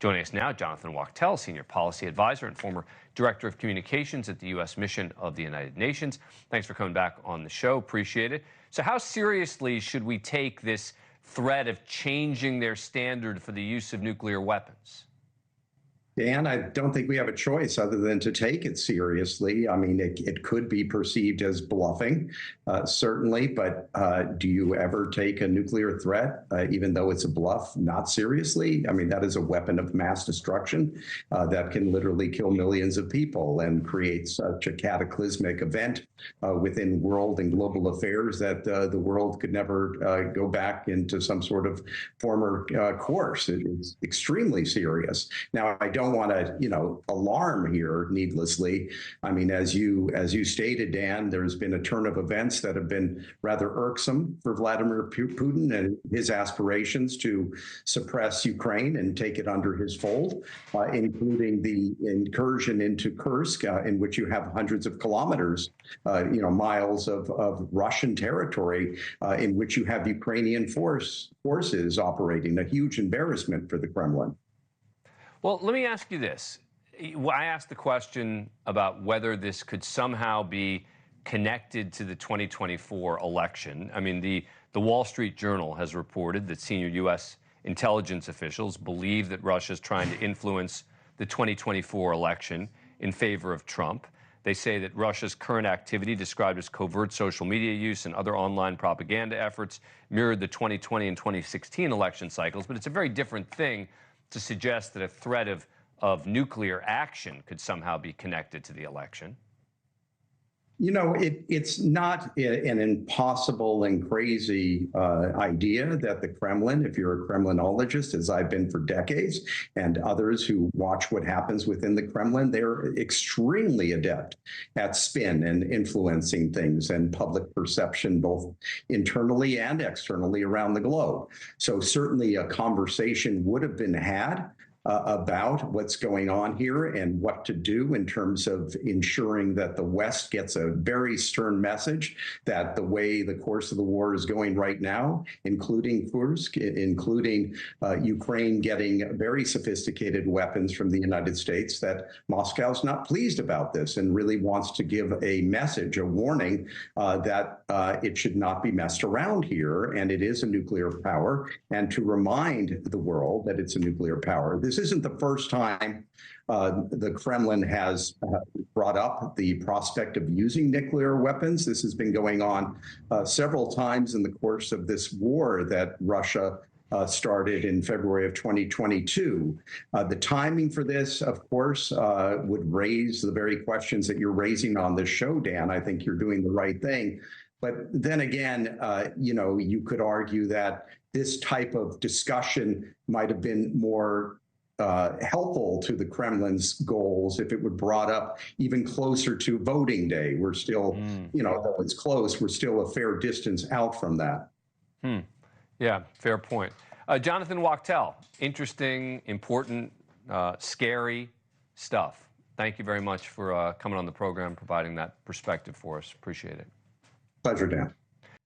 Joining us now, Jonathan Wachtel, Senior Policy Advisor and former Director of Communications at the U.S. Mission of the United Nations. Thanks for coming back on the show. Appreciate it. So how seriously should we take this threat of changing their standard for the use of nuclear weapons? Dan, I don't think we have a choice other than to take it seriously. I mean, it could be perceived as bluffing, certainly, but do you ever take a nuclear threat, even though it's a bluff, not seriously? I mean, that is a weapon of mass destruction that can literally kill millions of people and create such a cataclysmic event within world and global affairs that the world could never go back into some sort of former course. It's extremely serious. Now, I don't want to, alarm here needlessly. I mean, as you stated, Dan, there's been a turn of events that have been rather irksome for Vladimir Putin and his aspirations to suppress Ukraine and take it under his fold, including the incursion into Kursk, in which you have hundreds of kilometers, miles of Russian territory, in which you have Ukrainian forces operating, a huge embarrassment for the Kremlin. Well, let me ask you this. I asked the question about whether this could somehow be connected to the 2024 election. I mean, the Wall Street Journal has reported that senior U.S. intelligence officials believe that Russia is trying to influence the 2024 election in favor of Trump. They say that Russia's current activity, described as covert social media use and other online propaganda efforts, mirrored the 2020 and 2016 election cycles, but it's a very different thing to suggest that a threat of nuclear action could somehow be connected to the election. It's not an impossible and crazy idea that the Kremlin, if you're a Kremlinologist, as I've been for decades, and others who watch what happens within the Kremlin, they're extremely adept at spin and influencing things and public perception, both internally and externally around the globe. So certainly a conversation would have been had about what's going on here and what to do in terms of ensuring that the West gets a very stern message that the way the course of the war is going right now, including Kursk, including Ukraine getting very sophisticated weapons from the United States, that Moscow's not pleased about this and really wants to give a message, a warning that it should not be messed around here, and it is a nuclear power, and to remind the world that it's a nuclear power. This isn't the first time the Kremlin has brought up the prospect of using nuclear weapons. This has been going on several times in the course of this war that Russia started in February of 2022. The timing for this, of course, would raise the very questions that you're raising on this show, Dan. I think you're doing the right thing. But then again, you could argue that this type of discussion might have been more helpful to the Kremlin's goals if it were brought up even closer to voting day. We're still, though it's close, we're still a fair distance out from that. Yeah, fair point. Jonathan Wachtel, interesting, important, scary stuff. Thank you very much for coming on the program, providing that perspective for us. Appreciate it. Pleasure, Dan.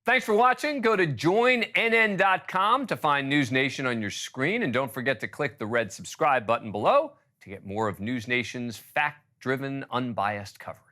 Thanks for watching. Go to joinnn.com to find NewsNation on your screen. And don't forget to click the red subscribe button below to get more of NewsNation's fact-driven, unbiased coverage.